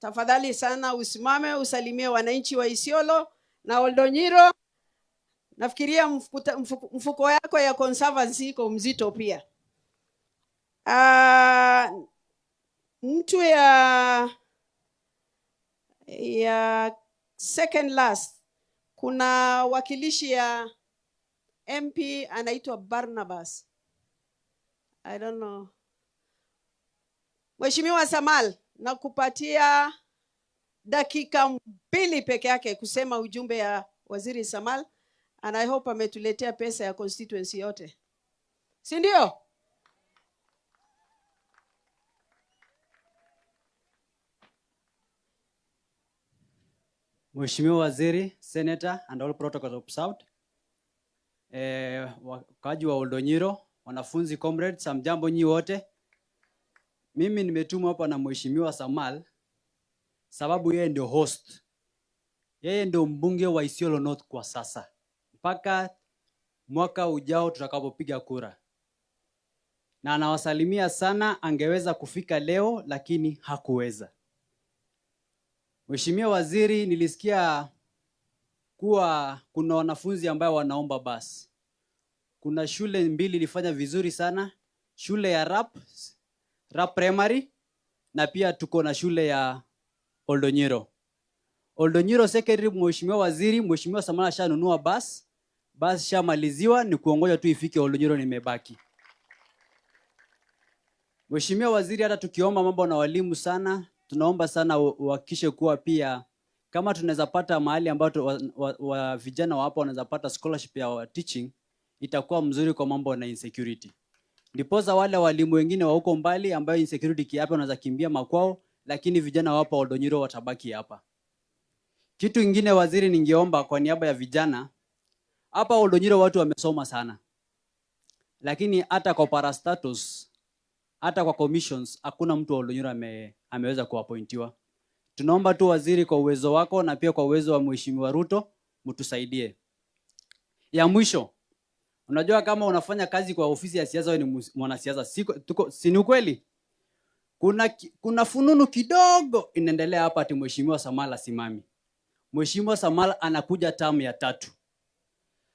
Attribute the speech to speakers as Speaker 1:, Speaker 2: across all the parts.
Speaker 1: tafadhali sana usimame usalimie wananchi wa Isiolo na Oldonyiro. Nafikiria mfuko yako ya conservancy iko mzito pia. Mtu ya second last, kuna wakilishi ya MP anaitwa Barnabas. I don't know. Mheshimiwa Samal, nakupatia dakika 2 peke yake kusema ujumbe ya Waziri Samal, and I hope ametuletea pesa ya constituency yote. Si ndio?
Speaker 2: Mheshimiwa Waziri, Senator and all protocols observed. Wakaji wa Oldonyiro, wanafunzi, comrades, hamjambo nyi wote. Mimi nimetumwa hapa na Mheshimiwa Samal sababu yeye ndio host. Yeye ndio mbunge wa Isiolo North kwa sasa. Mpaka mwaka ujao tutakapopiga kura. Na anawasalimia sana, angeweza kufika leo lakini hakuweza. Mheshimiwa Waziri, nilisikia kuwa kuna wanafunzi ambao wanaomba basi. Kuna shule 2 ilifanya vizuri sana, shule ya Rap Primary na pia tuko na shule ya Oldonyiro. Oldonyiro Secondary, Mheshimiwa Waziri, Mheshimiwa Samala shanunua basi shamaliziwa, ni kuongoja tu ifike Oldonyiro nimebaki. Mheshimiwa Waziri, hata tukiomba mambo na walimu sana, tunaomba sana uhakikishe kuwa pia kama tunaweza pata mahali ambapo vijana wa hapa wanaweza pata scholarship ya teaching, itakuwa mzuri kwa mambo na insecurity. Ndiposa wale walimu wengine wa huko mbali ambao insecurity kiapo wanaweza kimbia makwao, lakini vijana wa hapa Oldonyiro watabaki hapa. Kitu kingine Waziri, ningeomba kwa niaba ya vijana, hapa Oldonyiro watu wamesoma sana. Lakini hata kwa parastatus, hata kwa commissions, hakuna mtu wa Oldonyiro ameweza kuappointiwa. Tunaomba tu Waziri, kwa uwezo wako na pia kwa uwezo wa Mheshimiwa Ruto, mtusaidie. Ya mwisho, unajua kama unafanya kazi kwa ofisi ya siasa wewe ni mwanasiasa, si ni kweli? Kuna fununu kidogo inaendelea hapa ati Mheshimiwa Samala simami. Mheshimiwa Samala anakuja term ya 3.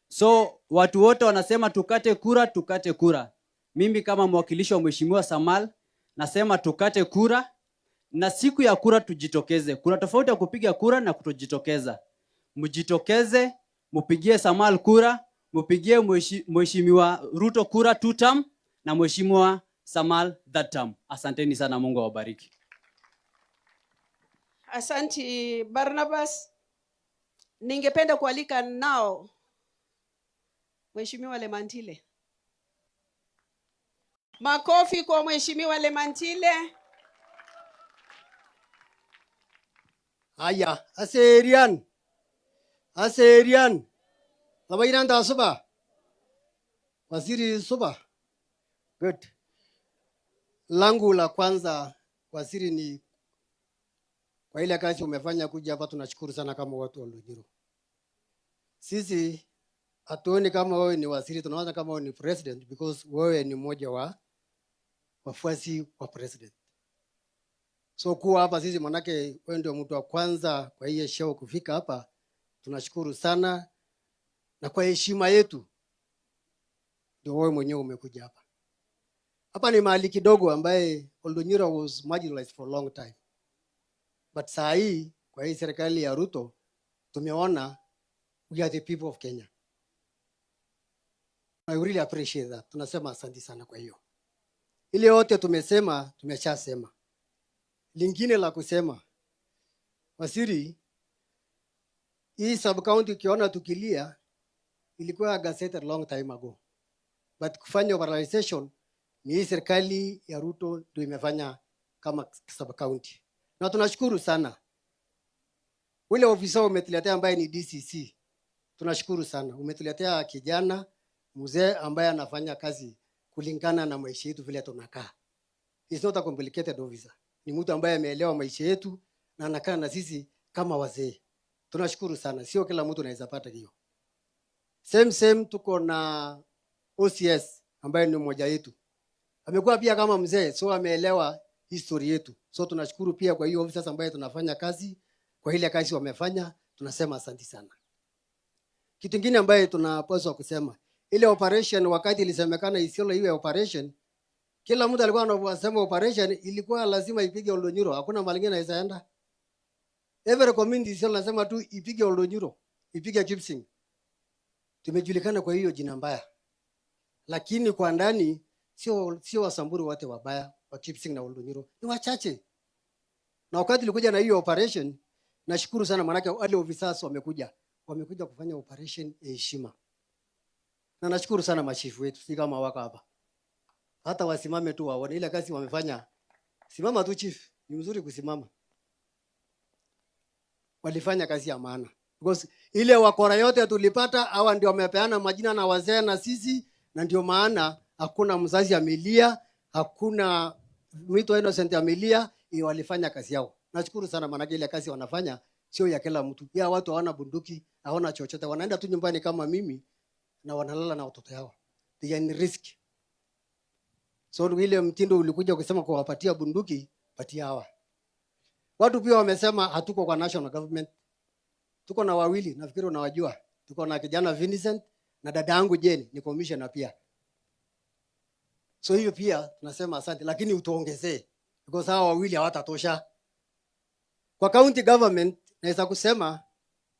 Speaker 2: So watu wote wanasema tukate kura. Mimi kama mwakilishi wa Mheshimiwa Samal nasema tukate kura, na siku ya kura tujitokeze. Kuna tofauti ya kupiga kura na kutojitokeza. Mjitokeze, mupigie Samal kura, mupigie Mheshimiwa Ruto kura 2 term na Mheshimiwa Samal 3 term. Asanteni sana, Mungu awabariki.
Speaker 1: Asanti Barnabas. Ningependa kualika nao Mheshimiwa Lemantile. Makofi kwa Mheshimiwa Lemantile.
Speaker 3: Aya, aserian. Labayinan ta suba. Waziri suba. Good. Langu la kwanza Waziri ni kwa ile kazi umefanya kuja hapa, tunashukuru sana kama watu wa Oldonyiro. Sisi hatuoni kama wewe ni waziri, tunaona kama wewe ni president, because wewe ni mmoja wa wafuasi wa president. So kuwa hapa sisi manake wewe ndio mtu wa kwanza kwa hiyo show kufika hapa, tunashukuru sana, na kwa heshima yetu ndio wewe mwenyewe umekuja hapa. Hapa ni mahali kidogo ambaye Oldonyiro was marginalized for a long time. But saa hii kwa hii serikali ya Ruto tumeona we are the people of Kenya. I really appreciate that. Tunasema asante sana kwa hiyo. Ile yote tumeshasema. Lingine la kusema, Waziri, hii sub-county ukiona tukilia ilikuwa gazetted long time ago. But kufanya organization ni hii serikali ya Ruto ndio imefanya kama sub-county. Na tunashukuru sana. Ule ofisa umetuletea ambaye ni DCC. Tunashukuru sana. Umetuletea kijana mzee ambaye anafanya kazi kulingana na maisha yetu vile tunakaa. It's not a complicated officer. Ni mtu ambaye ameelewa maisha yetu na anakaa na sisi kama wazee. Tunashukuru sana. Sio kila mtu anaweza pata hiyo. Same tuko na OCS ambaye ni mmoja wetu. Amekuwa pia kama mzee, so ameelewa history yetu. So tunashukuru pia kwa hiyo officers ambaye tunafanya kazi, kwa ile kazi wamefanya, tunasema asante sana. Kitu kingine ambaye tunapaswa kusema, ile operation wakati ilisemekana Isiolo iwe operation, kila mtu alikuwa anasema operation ilikuwa lazima ipige Oldonyuro, hakuna mahali ingine inaweza enda. Every community Isiolo nasema tu ipige Oldonyuro, ipige Kipsing. Tumejulikana kwa hiyo jina mbaya. Lakini kwa ndani sio Wasamburu wote wabaya wa Kipsing na Oldonyuro. Ni wachache. Na wakati ilikuja na hiyo operation, nashukuru sana manake wale officers wamekuja kufanya operation ya heshima. Na nashukuru sana machifu wetu, si kama wako hapa. Hata wasimame tu waone ile kazi wamefanya. Simama tu chief, ni mzuri kusimama. Walifanya kazi ya maana. Because ile wakora yote tulipata, hawa ndio wamepeana majina na wazee na sisi, na ndio maana hakuna mzazi amelia, hakuna mtu innocent amelia, walifanya kazi yao. Nashukuru sana manake ile kazi wanafanya sio ya kila mtu. Ya watu hawana bunduki, hawana chochote, wanaenda tu nyumbani kama mimi na wanalala na watoto yao. They are in risk. So ile mtindo ulikuja kusema kuwapatia bunduki, patia hawa. Watu pia wamesema hatuko kwa national government. Tuko na wawili, nafikiri unawajua. Tuko na kijana Vincent na dada yangu Jane, ni commissioner pia. So hiyo pia tunasema asante, lakini utuongezee because hawa wawili hawatatosha. Kwa county government naweza kusema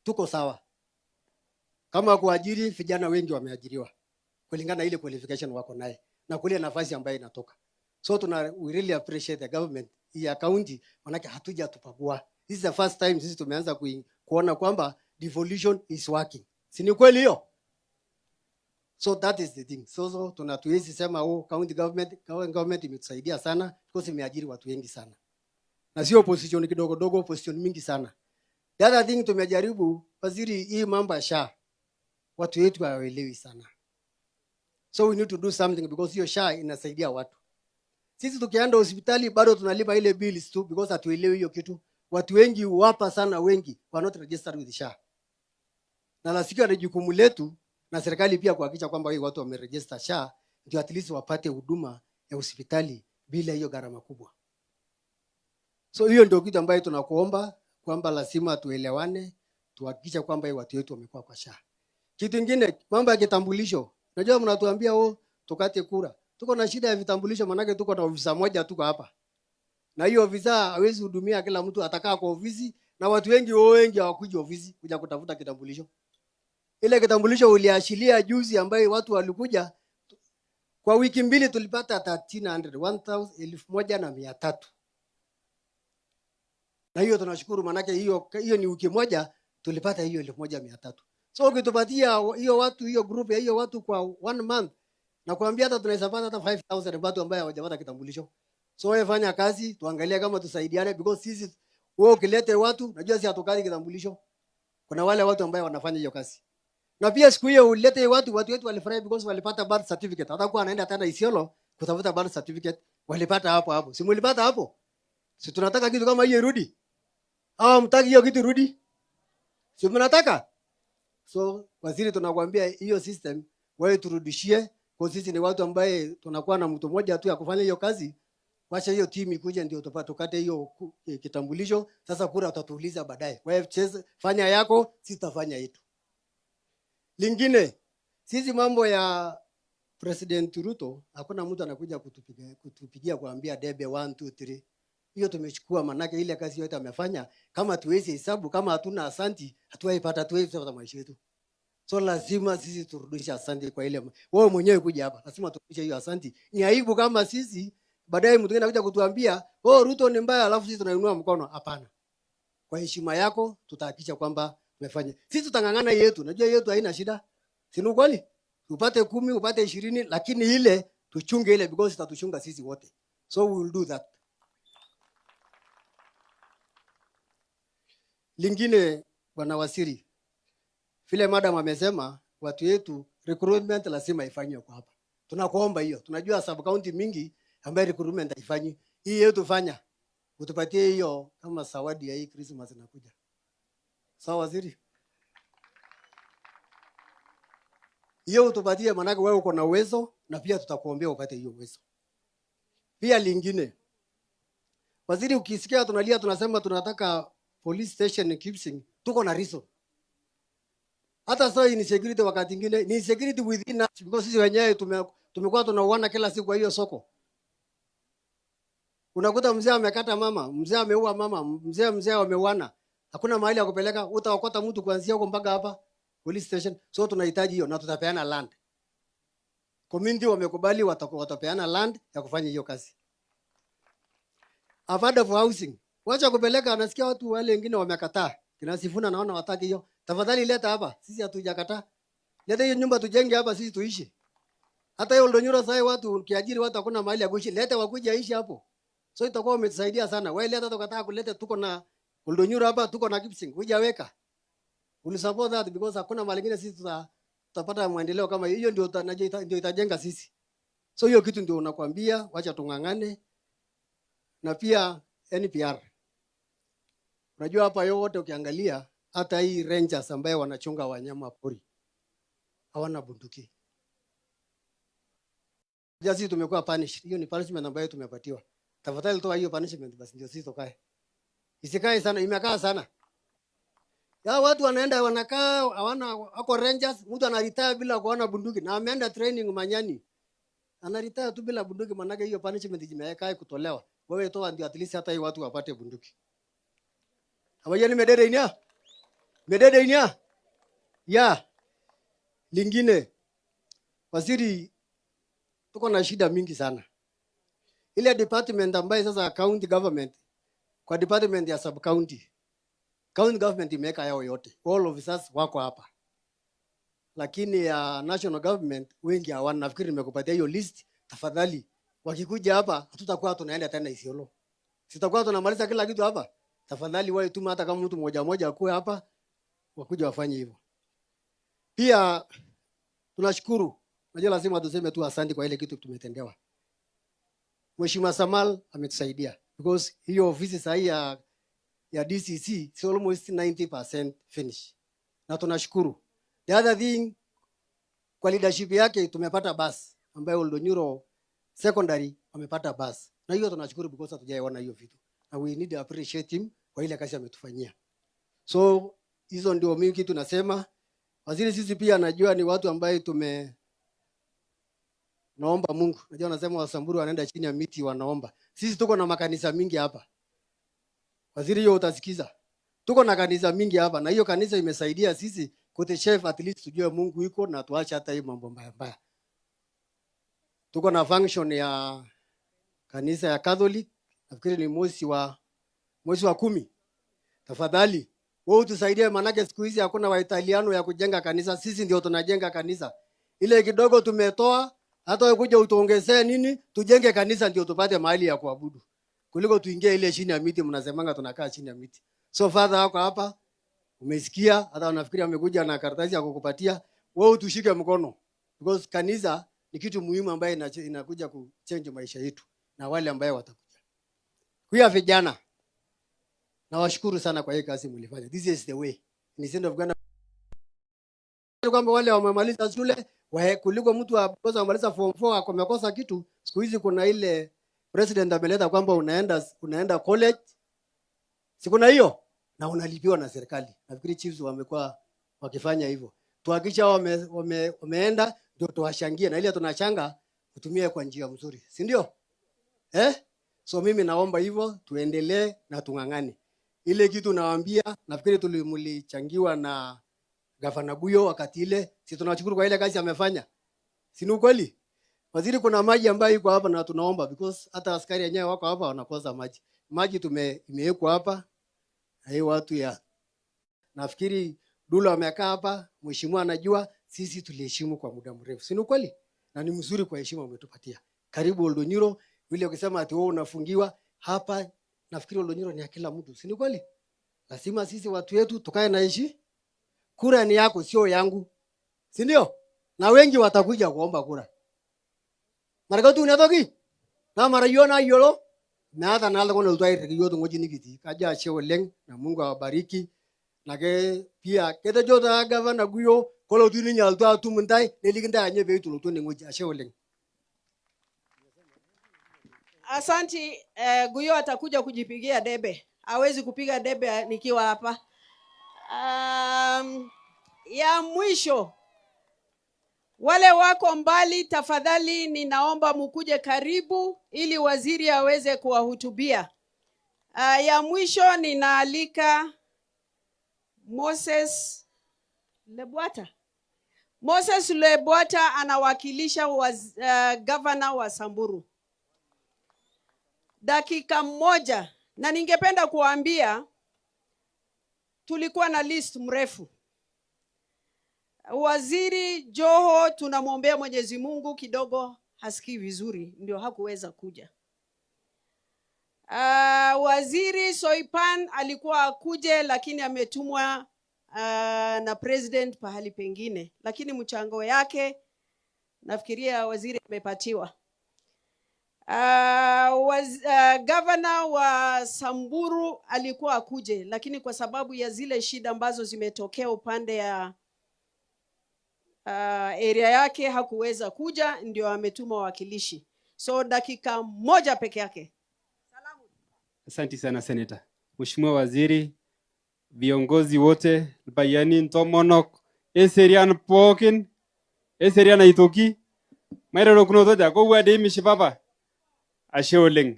Speaker 3: tuko sawa. Kama kuajiri vijana wengi wameajiriwa kulingana na ile qualification wako naye na kule nafasi ambayo inatoka. So we really appreciate the government ya county manake hatuja tupagua. This is the first time sisi tumeanza kuona kwamba devolution is working. Si ni kweli hiyo? So that is the thing. So tunatuwezi sema county government imetusaidia sana because imeajiri watu wengi sana. Na sio position kidogo dogo, position mingi sana. The other thing tumejaribu waziri, hii mambo ya SHA watu wetu hawaelewi sana. So we need to do something because hiyo SHA inasaidia watu. Sisi tukienda hospitali bado tunalipa ile bills tu because hatuelewi hiyo kitu. Watu wengi wapa sana, wengi were not registered with SHA. Na nasikia ni jukumu letu na serikali pia kuhakikisha kwamba hii watu wameregister SHA ndio at least wapate huduma ya hospitali bila hiyo gharama kubwa. So hiyo ndio kitu ambayo tunakuomba kwamba lazima tuelewane, tuhakikishe kwamba hii watu wetu wamekuwa kwa SHA. Kitu kingine, mambo ya kitambulisho. Unajua mnatuambia tukate kura. Tuko na shida ya vitambulisho manake tuko na ofisa moja tuko hapa. Na hiyo ofisa hawezi hudumia kila mtu, atakaa kwa ofisi na watu wengi hawakuja ofisi kuja kutafuta kitambulisho. Ile kitambulisho uliashiria juzi ambayo watu walikuja kwa wiki mbili tulipata 1,300. Na hiyo tunashukuru manake hiyo ni wiki moja tulipata hiyo 1,300. So ukitupatia hiyo watu, hiyo group ya hiyo watu kwa 1 month, na kuambia hata tunaweza pata hata 5,000 watu ambao hawajapata kitambulisho. So wewe fanya kazi, tuangalie kama tusaidiane because sisi wewe ukilete watu, najua si hatukali kitambulisho. Kuna wale watu ambao wanafanya hiyo kazi. Na pia siku hiyo ulete watu wetu walifurahi because walipata birth certificate. Hata kwa anaenda tena Isiolo kutafuta birth certificate, walipata hapo. Si mlipata hapo? Si tunataka kitu kama hiyo irudi. Mtaki hiyo kitu irudi? Si mnataka? So waziri tunakuambia hiyo system wewe turudishie kwa sisi ni watu ambaye tunakuwa na mtu mmoja tu ya kufanya hiyo kazi. Wacha hiyo timu ikuje ndio tukate hiyo kitambulisho. Sasa kura utatuuliza baadaye. Wewe fanya yako, sisi tutafanya yetu. Lingine, sisi mambo ya President Ruto, hakuna mtu anakuja kutupigia kuambia debe 1 2 3. Hiyo tumechukua manake ile kazi yote amefanya. Kama tuwezi hesabu, kama hatuna asanti, hatuwaipata maisha yetu. So lazima sisi turudishe asanti kwa ile. Wewe mwenyewe kuja hapa, lazima turudishe hiyo asanti. Ni aibu kama sisi baadaye mtu mwingine anakuja kutuambia, Ruto ni mbaya alafu sisi tunainua mkono. Hapana. Kwa heshima yako tutahakikisha kwamba tumefanya. Sisi tutangangana yetu. Najua yetu haina shida. Si ni kweli? Upate 10, upate 20, lakini ile tuchunge ile because itatuchunga sisi wote. So we will do that. Lingine bwana waziri, vile madam amesema watu wetu recruitment lazima ifanywe kwa hapa. Tunakuomba hiyo. Tunajua sub county mingi ambaye recruitment haifanywi. Hii yetu fanya. Utupatie hiyo kama zawadi ya hii Christmas inakuja. Sawa waziri? Hiyo utupatie manake wewe uko na uwezo na pia tutakuombea upate hiyo uwezo. Pia lingine, Waziri, ukisikia tunalia tunasema tunataka police station in Kipsing, tuko na reason. Hata sasa ni security, wakati mwingine ni security within us, because sisi wenyewe tumekuwa tunauana kila siku kwa hiyo soko. Unakuta mzee amekata mama, mzee ameua mama, mzee wameuana. Hakuna mahali ya kupeleka, utaokota mtu kuanzia huko mpaka hapa police station. So tunahitaji hiyo na tutapeana land. Community wamekubali watapeana land ya kufanya hiyo kazi. Affordable housing. Wacha kupeleka, nasikia watu wale wengine wamekataa. Kina Sifuna naona wataki hiyo. Tafadhali leta hapa. Sisi hatujakataa. Leta hiyo nyumba tujenge hapa sisi tuishi. Hata hiyo Oldonyuro sasa watu kiajiri watu hakuna mahali ya kuishi. Leta wakuja ishi hapo. So itakuwa umetusaidia sana. Wewe leta tukataa kuleta, tuko na Oldonyuro hapa, tuko na Kipsing. Kuja weka. Uli support that because hakuna mahali kingine sisi tutapata maendeleo kama hiyo, ndio itajenga sisi. So hiyo kitu ndio unakwambia, wacha tungangane. Na pia NPR. Unajua hapa yote ukiangalia, hata hii rangers ambaye wanachunga wanyama pori hawana bunduki. Sisi tumekuwa punished. Hiyo ni punishment ambayo tumepatiwa. Tafadhali toa hiyo punishment basi ndio sisi tokae. Isikae sana, imekaa sana. Ya watu wanaenda wanakaa hawana wako rangers, mtu anaretire bila kuona bunduki na ameenda training Manyani. Anaretire tu bila bunduki, manake hiyo punishment imekaa kutolewa. Wewe toa ndio at least hata hii watu wapate bunduki. Hawajani medede inia? Medede inia? Ya. Lingine. Waziri, tuko na shida mingi sana. Ile department ambayo sasa county government, kwa department ya sub county, county government imeweka yao yote. All officers wako hapa. Lakini ya national government wengi hawana. Nafikiri nimekupatia hiyo list. Tafadhali wakikuja hapa hatutakuwa tunaenda tena Isiolo. Sitakuwa tunamaliza kila kitu hapa. Tafadhali wao tuma hata kama mtu mmoja akue hapa wakuja wafanye hivyo. Pia tunashukuru. Najua lazima tuseme tu asante kwa ile kitu tumetendewa. Mheshimiwa Samal ametusaidia because hiyo ofisi sasa ya DCC is almost 90% finish. Na tunashukuru. The other thing, kwa leadership yake tumepata bus ambayo Oldonyuro secondary wamepata bus. Na hiyo tunashukuru because hatujaona hiyo vitu. And we need to appreciate him kwa ile kazi ametufanyia. So hizo ndio mimi kitu nasema. Waziri, sisi pia najua ni watu ambaye naomba Mungu. Najua nasema Wasamburu wanaenda chini ya miti wanaomba. Sisi tuko na makanisa mingi hapa. Waziri, hiyo utasikiza. Tuko na kanisa mingi hapa na hiyo kanisa imesaidia sisi kote chef at least tujue Mungu iko na tuache hata hii mambo mbaya. Tuko na function ya kanisa ya Catholic. Nafikiri ni mwezi wa 10. Tafadhali wewe utusaidie, manake siku hizi hakuna Waitaliano ya kujenga kanisa, sisi ndio tunajenga kanisa. Ile kidogo tumetoa, hata wewe kuja utuongezee nini, tujenge kanisa ndio tupate mahali ya kuabudu. Kuliko tuingie ile chini ya miti, mnasemanga tunakaa chini ya miti. So father wako hapa, umesikia, hata wanafikiri amekuja na karatasi ya kukupatia, wewe utushike mkono. Because kanisa ni kitu muhimu ambaye inakuja kuchange maisha yetu na wale ambao watakuja. Kwa vijana, nawashukuru sana kwa hii kazi mlifanya. This is the way. In the of Ghana, kwamba wale wamemaliza shule, kuliko mtu amaliza form 4 akomekosa kitu, siku hizi kuna ile president ameleta kwamba unaenda college. Sikuna hiyo na unalipiwa na serikali. Nafikiri chiefs wamekuwa wakifanya hivyo. Tuhakikisha wameenda ndio tuwashangie, na ile tunachanga kutumia kwa njia nzuri. Si ndio? So mimi naomba hivyo tuendelee na tungangane. Ile kitu nawaambia, nafikiri tulimulichangiwa na Gavana Buyo wakati ile. Si tunashukuru kwa ile kazi amefanya. Si ni kweli? Waziri, kuna maji ambayo iko hapa na tunaomba because hata askari wenyewe wako hapa wanakosa maji. Maji imewekwa hapa. Na hiyo watu ya nafikiri Dulo amekaa hapa, mheshimiwa anajua sisi tuliheshimu kwa muda mrefu. Si ni kweli? Na ni mzuri kwa heshima umetupatia. Karibu Oldonyuro, vile ukisema ati wewe unafungiwa hapa, nafikiri Oldonyuro ni ya kila mtu. Si ni kweli? Lazima sisi watu wetu tukae na heshima. Kura ni yako sio yangu. Si ndio? Na wengi watakuja kuomba kura. Maragatu unatoki? Na marayona yolo. Na hata nalala kono utwai rikiyoto ngoji nikiti. Kaja ashe oleng na Mungu awabariki. Na pia kete jota Gavana Buyo kola utuni nyalto atumuntai nelikinda anye beitu loto ngoji ashe oleng.
Speaker 1: Asanti. Guyo atakuja kujipigia debe. Hawezi kupiga debe nikiwa hapa. Ya mwisho, wale wako mbali, tafadhali ninaomba mkuje karibu ili waziri aweze kuwahutubia. Ya mwisho ninaalika Moses Lebwata. Moses Lebwata anawakilisha governor wa Samburu. Dakika moja, na ningependa kuambia tulikuwa na list mrefu. Waziri Joho tunamwombea Mwenyezi Mungu, kidogo hasikii vizuri ndio hakuweza kuja. Waziri Soipan alikuwa akuje lakini ametumwa na president pahali pengine, lakini mchango yake nafikiria waziri amepatiwa. Governor wa Samburu alikuwa akuje, lakini kwa sababu ya zile shida ambazo zimetokea upande ya area yake hakuweza kuja, ndio ametuma wakilishi. So dakika moja peke yake. Salamu.
Speaker 4: Asante sana Senator. Mheshimiwa Waziri, viongozi wote, bayani ntomonok, eserian pokin, eserian aitoki, mairo kuno toja, kwa wade mishipapa. Ashe oleng.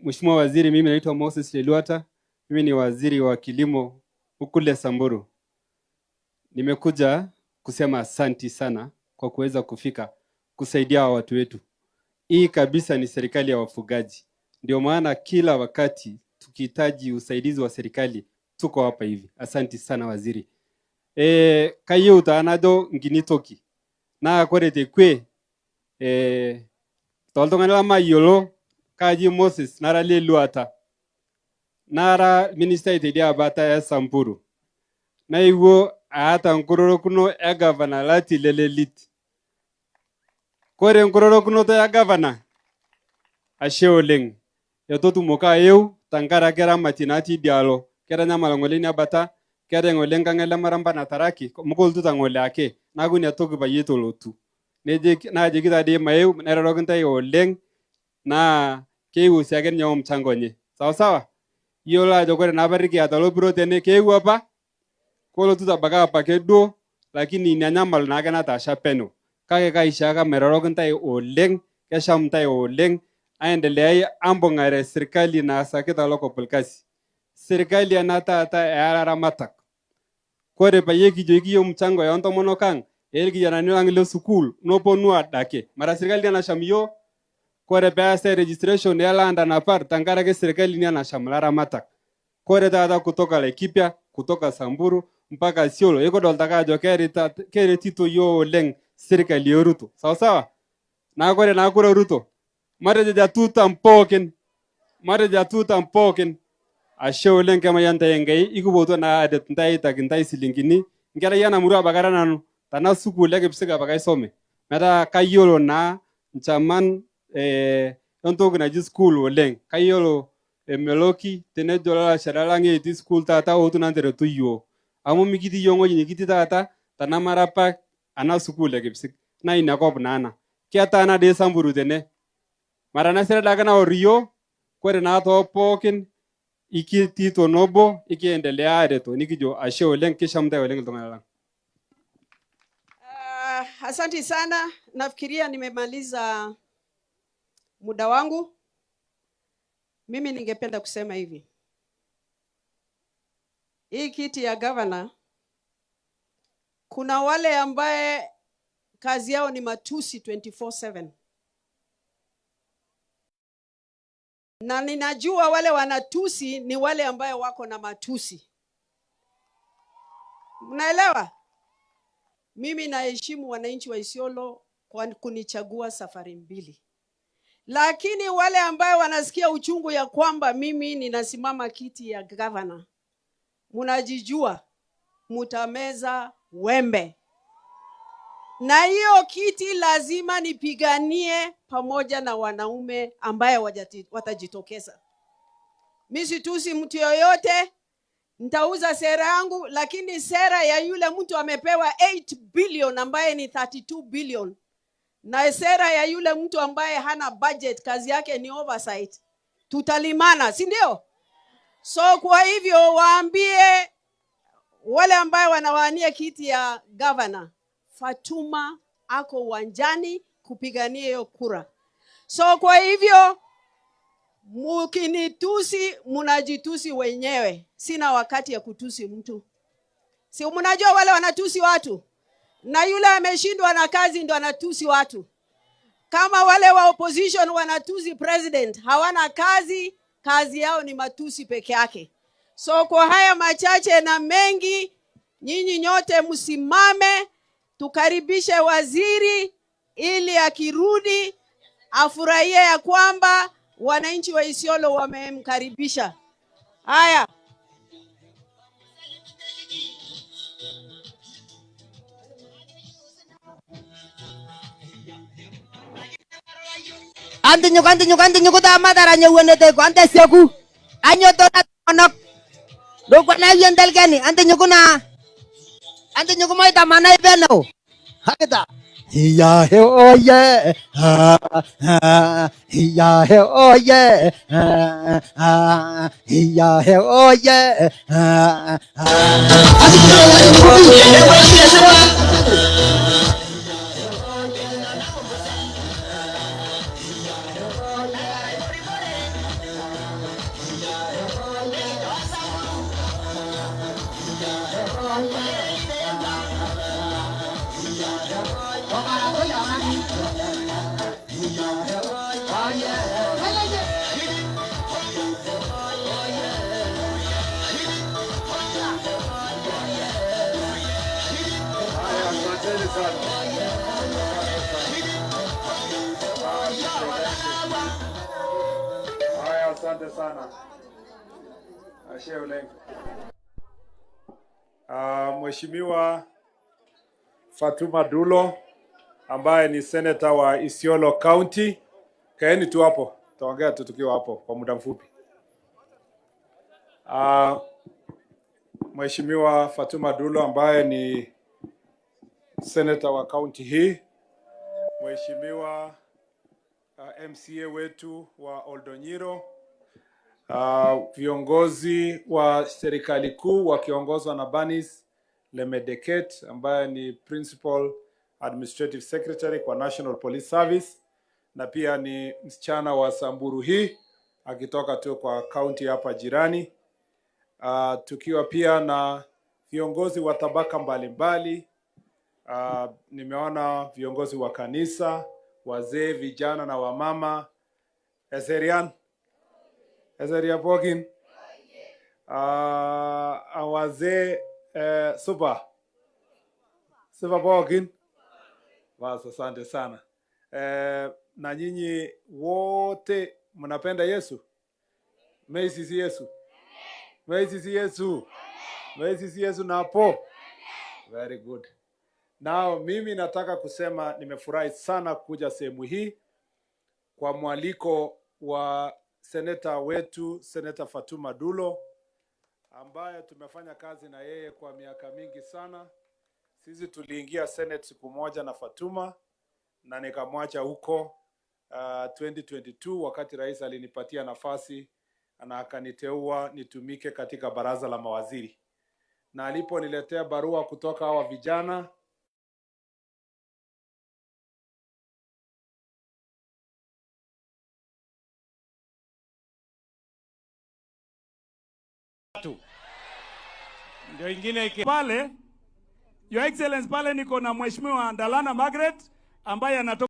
Speaker 4: Mheshimiwa Waziri, mimi naitwa Moses Lebwata, mimi ni waziri wa kilimo ukule Samburu. Nimekuja kusema asanti sana kwa kuweza kufika kusaidia watu wetu. Hii kabisa ni serikali ya wafugaji. Ndio maana kila wakati tukihitaji usaidizi wa serikali tuko hapa hivi. Asanti sana waziri. Kayo utaanado nginitoki. Na korete kwe toltongana ma yolo kaji Moses nara Lebwata. Nara minister itedia abata ya Samburu. Na iwo ata nkuroro kuno ya governor lati lelelit. Kore nkuroro kuno to ya governor. Ashe oleng. Yototu moka eu tangara kera matinati dialo. Kera nyamala ngolini abata. Kera ngoleng kangela maramba na taraki. Mukol tuta ngole ake. Nagu ni atoki ba yeto lotu. Na jikita di maeu neraroginta yo oleng. Na keu siagen nyom mchangonye. Sawa sawa. Yola jokore nabariki atalo biro tene keu apa. Kolo tuta baga pakedo lakini nyanyamal na gana ta shapeno kage kaisha meroroginta oleng keshamta oleng aendelea ambongare serikali na sakita loko polkasi serikali anata ara matak kore bayeki jogi yo mchango ya ntomono kang elgi yana ni anglo school no ponu adake mara serikali na shamyo kore base registration ya landa na par tangara ke serikali ni na shamlara matak kore dada kutoka Laikipia kutoka Samburu mpaka Isiolo eko doltaka jo kere tito yo leng serikali yo Ruto sawa sawa na kore Ruto mare ja tuta mpoken ashe oleng kama yanta yengai ikuboto na adet ntai takintai silingini ngara yana muru bagara nanu tana suku lege psiga bagai some meta kayolo na nchaman onto gna ji school oleng kayolo meloki tene jola sharalange ti school tata otu nantere tuyo amu mikiti yongo ni kiti tata tanamarapa ana sukule kipsik na inakop nana kiata na de Samburu tene marana sere daga na orio kwere na to pokin ikiti to nobo ikiendelea areto nikijo ashe oleng kishamta oleng tongala.
Speaker 1: Asante sana, nafikiria nimemaliza muda wangu. Mimi ningependa kusema hivi. Hii kiti ya governor, kuna wale ambaye kazi yao ni matusi 24/7. Na ninajua wale wanatusi ni wale ambaye wako na matusi. Mnaelewa? Mimi naheshimu wananchi wa Isiolo kwa kunichagua safari mbili. Lakini wale ambaye wanasikia uchungu ya kwamba mimi ninasimama kiti ya governor, munajijua mutameza wembe. Na hiyo kiti lazima nipiganie pamoja na wanaume ambaye watajitokeza. Mimi situsi mtu yoyote, nitauza sera yangu, lakini sera ya yule mtu amepewa 8 billion ambaye ni 32 billion na sera ya yule mtu ambaye hana budget, kazi yake ni oversight, tutalimana, si ndio? So kwa hivyo waambie wale ambao wanawania kiti ya governor, Fatuma ako uwanjani kupigania hiyo kura. So kwa hivyo mkinitusi, mnajitusi wenyewe. Sina wakati ya kutusi mtu. Si mnajua wale wanatusi watu? Na yule ameshindwa na kazi ndo anatusi watu. Kama wale wa opposition wanatusi president, hawana kazi, kazi yao ni matusi peke yake. So kwa haya machache na mengi, nyinyi nyote msimame, tukaribishe waziri ili akirudi afurahie ya kwamba wananchi wa Isiolo wamemkaribisha. Haya.
Speaker 5: Anti nyuku ta madara nyuwenete ko ante seku. Anyo to na onok. Do ko na yendel gani anti nyuku mai ta mana ibeno. Hakita.
Speaker 3: Hiya he oh yeah. Hiya he oh yeah. Hiya he oh yeah.
Speaker 6: Asante sana. Mheshimiwa Fatuma Dulo ambaye ni senator wa Isiolo County. Kaeni tu hapo. Taongea tu tukiwa hapo kwa muda mfupi. Mheshimiwa Fatuma Dulo ambaye ni senator wa county hii. Mheshimiwa MCA wetu wa Oldonyiro, viongozi wa serikali kuu wakiongozwa na Banis Lemedeket ambaye ni Principal Administrative Secretary kwa National Police Service, na pia ni msichana wa Samburu hii akitoka tu kwa county hapa jirani. Tukiwa pia na viongozi wa tabaka mbalimbali. Nimeona viongozi wa kanisa, wazee, vijana na wamama. Ezerian Bogin. Wazee Super Bogin. Basi asante sana. Na nyinyi wote mnapenda Yesu? Meisisi Yesu. Meisisi Yesu. Meisisi Yesu na hapo. Very good. Now mimi nataka kusema nimefurahi sana kuja sehemu hii kwa mwaliko wa seneta wetu, Senator Fatuma Dulo, ambaye tumefanya kazi na yeye kwa miaka mingi sana. Sisi tuliingia Senate siku moja na Fatuma na nikamwacha huko 2022 wakati rais alinipatia nafasi na akaniteua nitumike katika baraza la mawaziri. Na aliponiletea barua kutoka hawa vijana
Speaker 7: ndio ingine pale, Your Excellency, pale niko na Mheshimiwa Ndalana Margaret ambaye anatoka